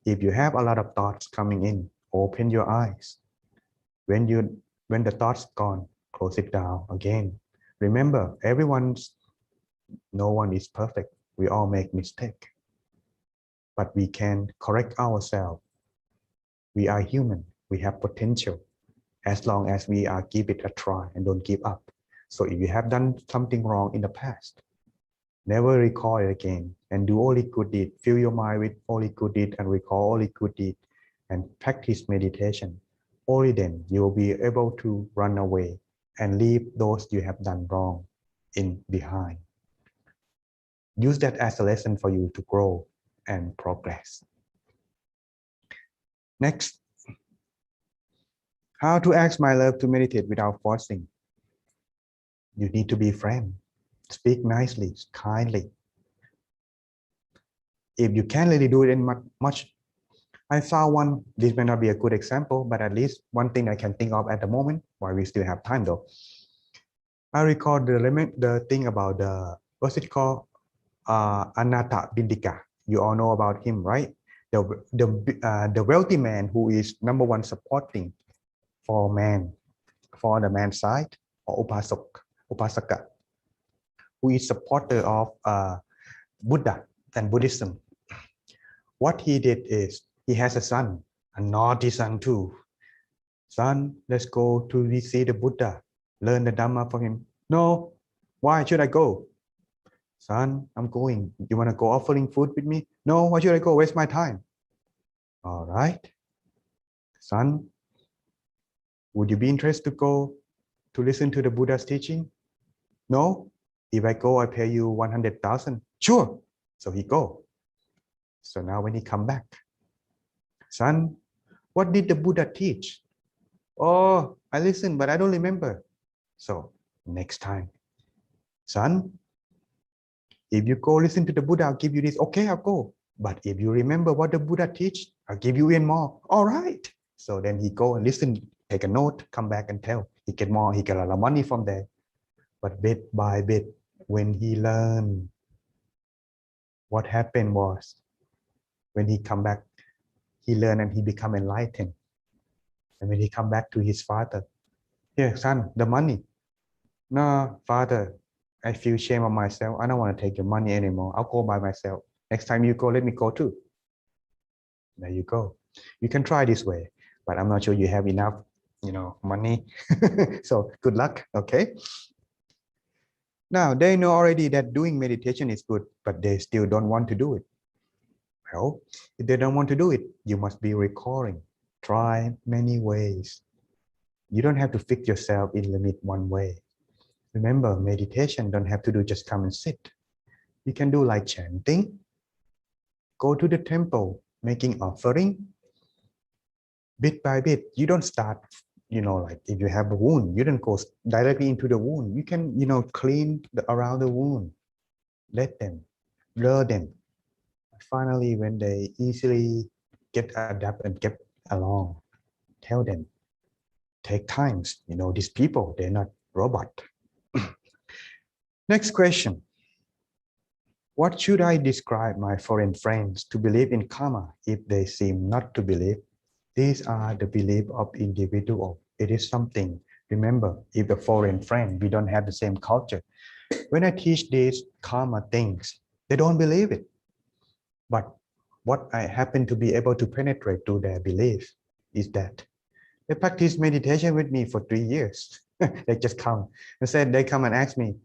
If you have a lot of thoughts coming in, open your eyes. When the thoughts gone, close it down again. Remember, no one is perfect. We all make mistake. but we can correct ourselves. We are human. We have potential as long as we are give it a try and don't give up. So if you have done something wrong in the past, never recall it again and do only good deed. Fill your mind with only good deed and recall only good deed and practice meditation. Only then you will be able to run away and leave those you have done wrong in behind. Use that as a lesson for you to grow and progress. Next, how to ask my love to meditate without forcing. You need to be frank. Speak nicely, kindly. If you can't really do it in much, I found one, this may not be a good example, but at least one thing I can think of at the moment, while we still have time though. I recall the thing about what's it called? Anatta Bindika. You all know about him, right? The wealthy man who is number one supporting for man, for the man's side, or Upasaka, who is supporter of Buddha and Buddhism. What he did is, he has a son, a naughty son too. Son, let's go to see the Buddha, learn the Dhamma from him. No, why should I go? Son, I'm going. You want to go offering food with me? No, why should I go? Waste my time. All right. Son, would you be interested to go to listen to the Buddha's teaching? No. If I go, I pay you 100,000. Sure. So he go. So now when he come back, son, what did the Buddha teach? Oh, I listened, but I don't remember. So next time, son, if you go listen to the Buddha, I'll give you this. Okay, I'll go. But if you remember what the Buddha teach, I'll give you even more. All right. So then he go and listen, take a note, come back and tell. He get more, he get a lot of money from there. But bit by bit, when he learned, what happened was, when he come back, he learned and he become enlightened. And when he come back to his father, here, son, the money. No, father, I feel shame of myself. I don't want to take your money anymore. I'll go by myself. Next time you go, let me go too. There you go. You can try this way, but I'm not sure you have enough, money. So good luck. Okay. Now they know already that doing meditation is good, but they still don't want to do it. Well, if they don't want to do it, you must be recalling. Try many ways. You don't have to fix yourself in limit one way. Remember, meditation don't have to do just come and sit. You can do like chanting, go to the temple, making offering. Bit by bit, you don't start, like if you have a wound, you don't go directly into the wound. You can, clean around the wound. Let them, blur them. Finally, when they easily get adapt and get along, tell them, take times. These people, they're not robot. Next question. What should I describe my foreign friends to believe in karma if they seem not to believe? These are the belief of individual. It is something. Remember, if the foreign friend, we don't have the same culture. When I teach these karma things, they don't believe it. But what I happen to be able to penetrate to their belief is that they practice meditation with me for 3 years. They just come and said, they come and ask me,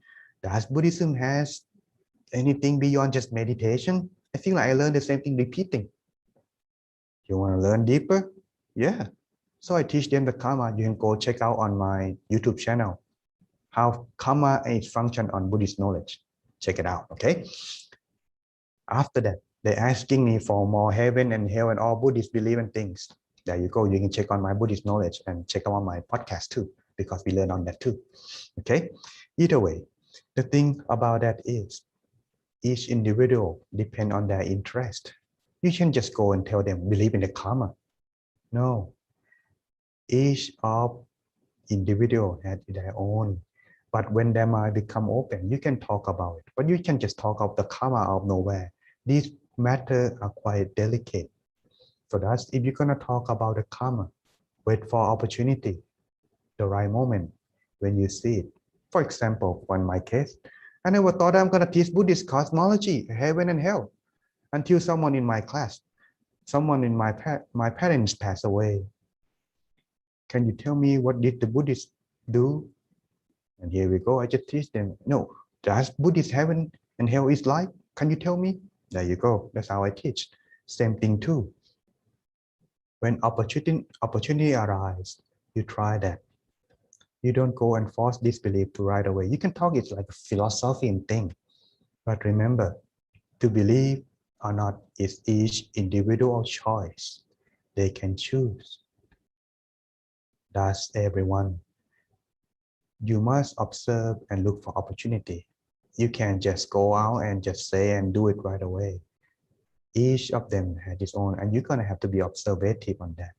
does Buddhism has anything beyond just meditation? I feel like I learned the same thing repeating. You want to learn deeper? Yeah. So I teach them the karma. You can go check out on my YouTube channel, how karma is function on Buddhist knowledge. Check it out, okay? After that, they're asking me for more heaven and hell and all Buddhist belief and things. There you go. You can check on my Buddhist knowledge and check out on my podcast too, because we learn on that too, okay? Either way, the thing about that is each individual depend on their interest. You can just go and tell them, believe in the karma. No. Each of individual has their own. But when their mind become open, you can talk about it. But you can just talk of the karma out of nowhere. These matters are quite delicate. So that's, if you're going to talk about the karma, wait for opportunity, the right moment when you see it. For example, in my case, I never thought I'm going to teach Buddhist cosmology, heaven and hell. until someone in my class, someone in my parents passed away. Can you tell me what did the Buddhists do? And here we go. I just teach them. No, does Buddhist heaven and hell is like? Can you tell me? There you go. That's how I teach. Same thing too. When opportunity arises, you try that. You don't go and force disbelief to right away. You can talk it like a philosophy and thing. But remember, to believe or not is each individual choice. They can choose. That's everyone. You must observe and look for opportunity. You can't just go out and just say and do it right away. Each of them has its own, and you're going to have to be observative on that.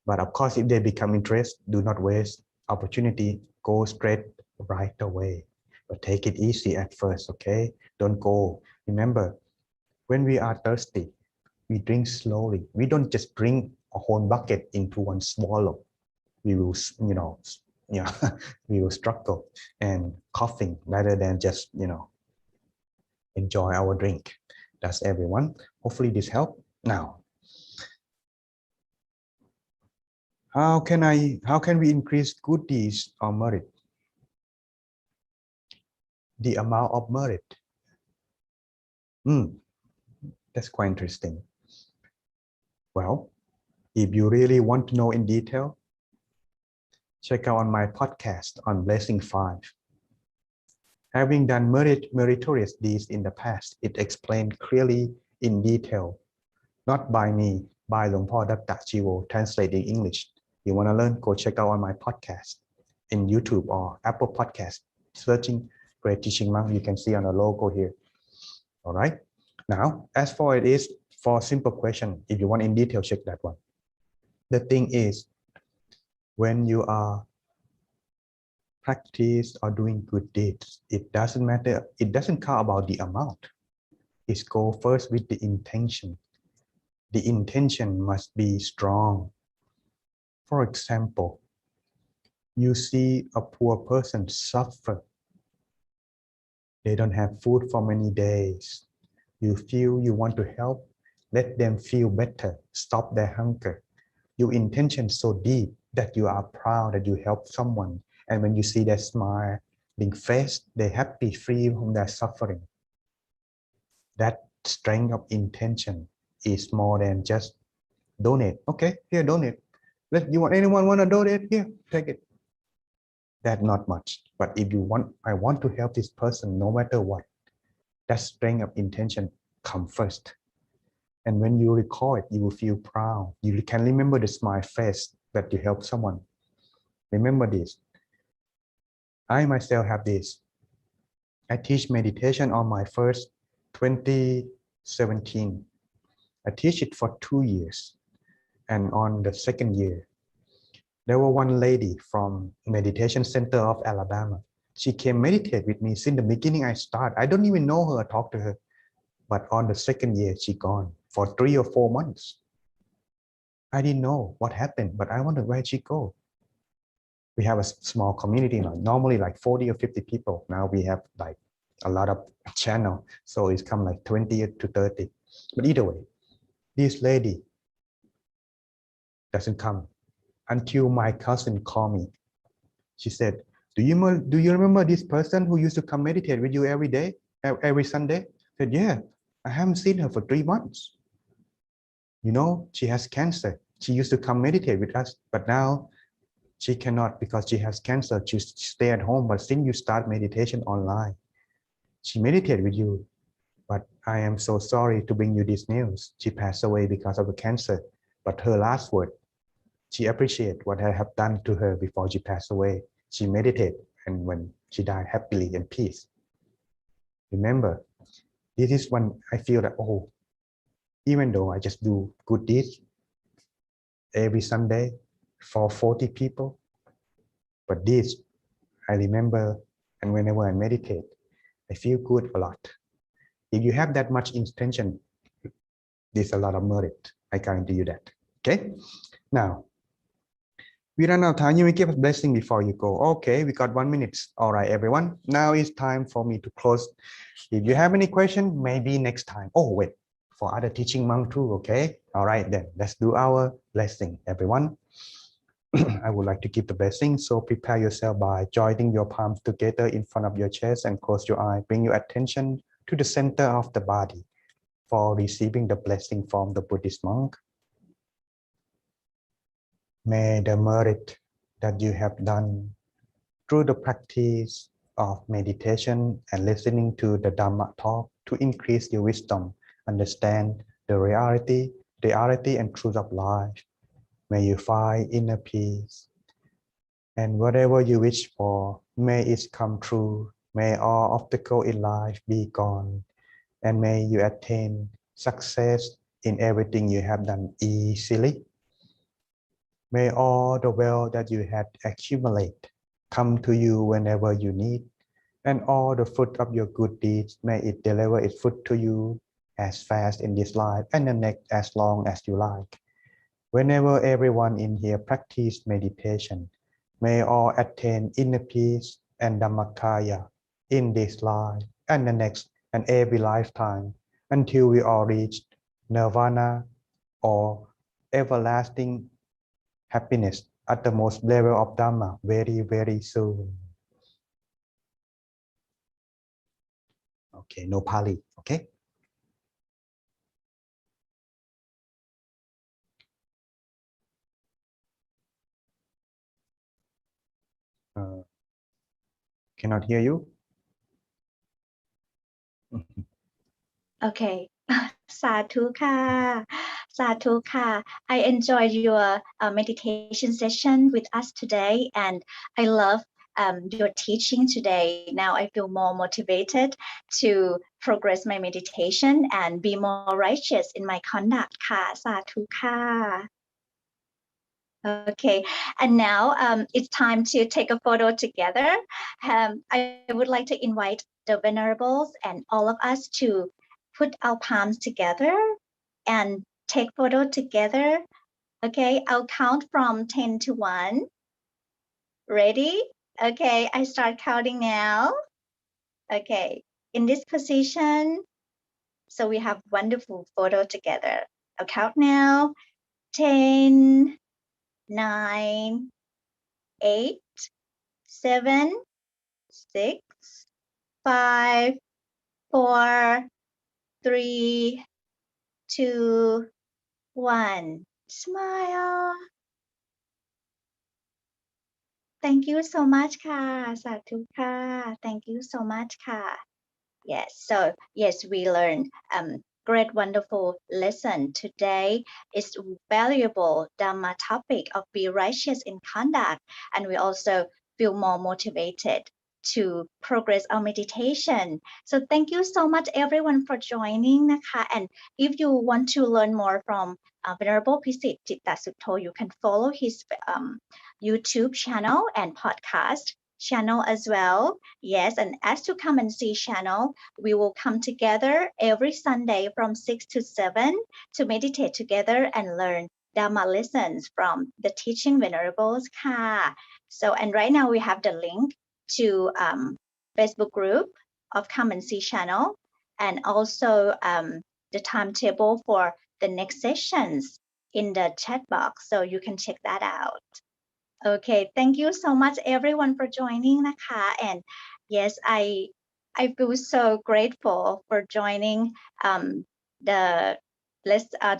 But of course, if they become interested, do not waste opportunity. Go straight right away. But take it easy at first, okay? Don't go. Remember, when we are thirsty, we drink slowly. We don't just drink a whole bucket into one swallow. We will, we will struggle and coughing rather than just, enjoy our drink. That's everyone. Hopefully this helped. Now, how can we increase good deeds or merit? The amount of merit. That's quite interesting. Well, if you really want to know in detail, check out on my podcast on Blessing 5. Having done meritorious deeds in the past, it explained clearly in detail, not by me, by Luang Por Datta Chivo, translated in English. You want to learn? Go check out on my podcast in YouTube or Apple Podcast. Searching Great Teaching Monk, you can see on the logo here. All right. Now, as for it is for simple question, if you want in detail, check that one. The thing is, when you are practice or doing good deeds, it doesn't matter. It doesn't care about the amount. It's go first with the intention. The intention must be strong. For example, you see a poor person suffer. They don't have food for many days. You feel you want to help, let them feel better, stop their hunger. Your intention so deep that you are proud that you help someone. And when you see their smile being faced, they're happy, free from their suffering. That strength of intention is more than just donate. Okay, here, donate. Anyone want to donate? Here, take it. That's not much. But if you want, I want to help this person no matter what. That strength of intention comes first. And when you recall it, you will feel proud. You can remember the smile face that you help someone. Remember this. I myself have this. I teach meditation on my first 2017. I teach it for 2 years. And on the second year, there was one lady from Meditation Center of Alabama. She came meditate with me since the beginning I start. I don't even know her, talk to her. But on the second year, she gone for 3 or 4 months. I didn't know what happened, but I wondered where she go. We have a small community now, normally like 40 or 50 people. Now we have like a lot of channel. So it's come like 20 to 30. But either way, this lady doesn't come until my cousin called me. She said, do you remember this person who used to come meditate with you every day, every Sunday? I said, yeah, I haven't seen her for 3 months. You know, she has cancer. She used to come meditate with us, but now she cannot because she has cancer. She stay at home, but since you start meditation online, she meditated with you. But I am so sorry to bring you this news. She passed away because of the cancer. But her last word, she appreciated what I have done to her before she passed away. She meditated, and when she died happily in peace. Remember, this is when I feel that, oh, even though I just do good deeds every Sunday for 40 people, but this, I remember, and whenever I meditate, I feel good a lot. If you have that much intention, there's a lot of merit. I guarantee you that. Okay? Now, we run out of time. You will give a blessing before you go. Okay, we got 1 minute. All right, everyone. Now it's time for me to close. If you have any question, maybe next time. Oh, wait. for other teaching monk too, okay? All right, then let's do our blessing, everyone. I would like to give the blessing, so prepare yourself by joining your palms together in front of your chest and close your eye. Bring your attention to the center of the body for receiving the blessing from the Buddhist monk. May the merit that you have done through the practice of meditation and listening to the Dhamma talk to increase your wisdom, understand the reality and truth of life. May you find inner peace. And whatever you wish for, may it come true. May all obstacles in life be gone. And may you attain success in everything you have done easily. May all the wealth that you had accumulated come to you whenever you need. And all the fruit of your good deeds, may it deliver its fruit to you as fast in this life and the next as long as you like. Whenever everyone in here practice meditation, may all attain inner peace and Dhammakaya in this life and the next and every lifetime until we all reach nirvana or everlasting happiness at the most level of Dhamma very, very soon. Okay, no Pali, okay? Cannot hear you. Okay. Sadhu ka. Sadhu ka. I enjoyed your meditation session with us today, and I love your teaching today. Now I feel more motivated to progress my meditation and be more righteous in my conduct. Ka. Sadhu ka. Okay, and now it's time to take a photo together. I would like to invite the venerables and all of us to put our palms together and take photo together. Okay, I'll count from 10 to 1. Ready? Okay, I start counting now. Okay, in this position, so we have wonderful photo together. I'll count now. 10, 9, 8, 7, 6, 5, 4, 3, 2, 1. Smile. Thank you so much, ka. Sadhu ka. Thank you so much, ka. Yes, so yes, we learned great, wonderful lesson today. It's valuable Dhamma topic of be righteous in conduct, and we also feel more motivated to progress our meditation. So thank you so much everyone for joiningนะคะ. And if you want to learn more from Venerable Pisit Citta Sutto, you can follow his YouTube channel and podcast channel as well. Yes, and as to come and see channel, we will come together every Sunday from 6 to 7 to meditate together and learn Dhamma lessons from the teaching venerables. Ka. So, and right now we have the link to Facebook group of Come and See channel, and also the timetable for the next sessions in the chat box, so you can check that out. Okay, thank you so much everyone for joiningนะคะ. And yes, I feel so grateful for joining the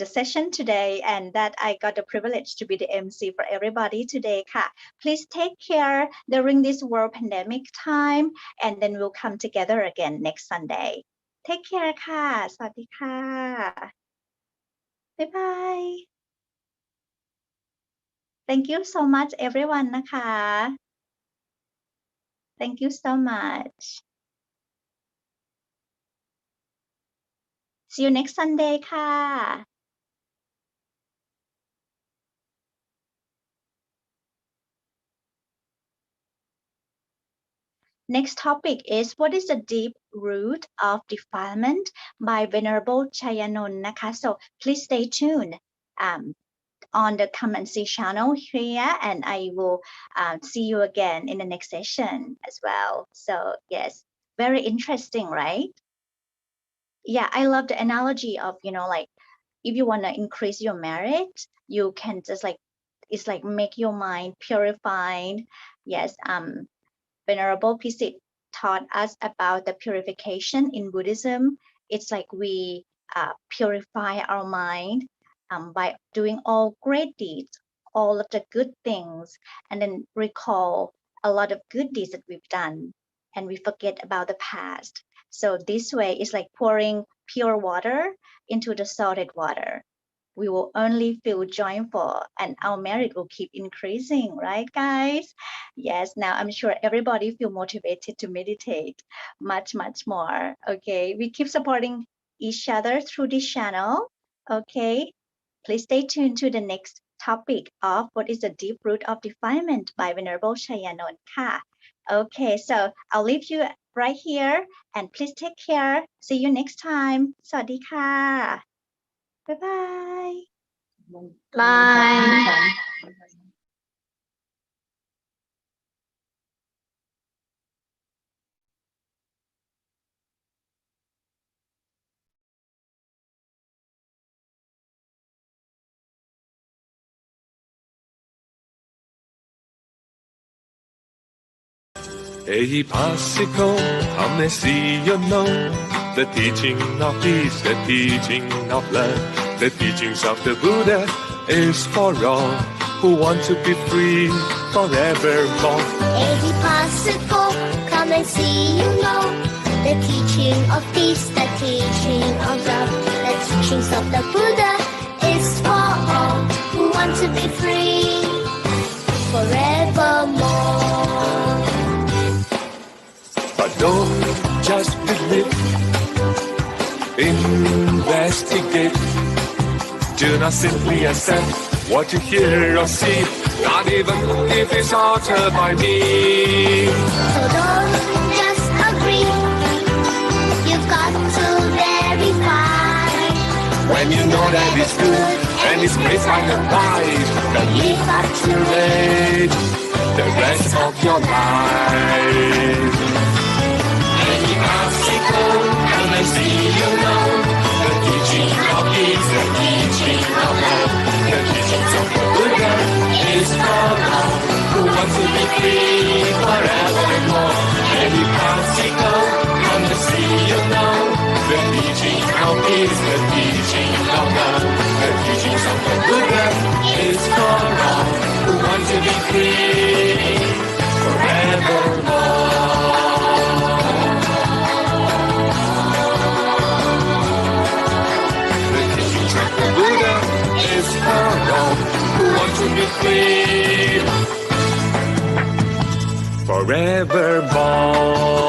session today, and that I got the privilege to be the MC for everybody today. Ka. Please take care during this world pandemic time, and then we'll come together again next Sunday. Take care. Ka. สวัสดีค่ะ Bye bye. Thank you so much everyoneนะคะ. Thank you so much. See you next Sunday ka. Next topic is what is the deep root of defilement by Venerable Chayanonนะคะ. So please stay tuned on the Come and See channel here, and I will see you again in the next session as well. So yes, very interesting, right? yeah, I love the analogy of, like, if you want to increase your merit, you can just like, it's like make your mind purified. Yes, Venerable Pisit taught us about the purification in Buddhism. It's like we purify our mind by doing all great deeds, all of the good things, and then recall a lot of good deeds that we've done, and we forget about the past. So this way is like pouring pure water into the salted water. We will only feel joyful and our merit will keep increasing, right, guys? Yes, now I'm sure everybody feel motivated to meditate much, much more. Okay, we keep supporting each other through this channel. Okay, please stay tuned to the next topic of what is the deep root of defilement by Venerable Shayanon Ka. Okay, so I'll leave you right here and please take care. See you next time. สวัสดีค่ะ Bye bye. Bye. Ehipasiko, come and see you know the teaching of peace, the teaching of love, the teachings of the Buddha is for all who want to be free forevermore. Ehipasiko, come and see you know the teaching of peace, the teaching of love, the teachings of the Buddha is for all who want to be free forevermore. But don't just believe, investigate. Do not simply accept what you hear or see, not even if it's altered by me. So don't just agree, you've got to verify. When you know that it's good and it's great by the light, then live accurate the rest of your life. Any obstacle, come and see you know the teaching of peace, the teaching of love, the teachings of the Buddha is for all who want to be free forevermore. Any obstacle, come and see you know the teaching of peace, the teaching of love, the teachings of the Buddha is for all who want to be free forevermore. The teachings of the Buddha is for all who want to be free forevermore.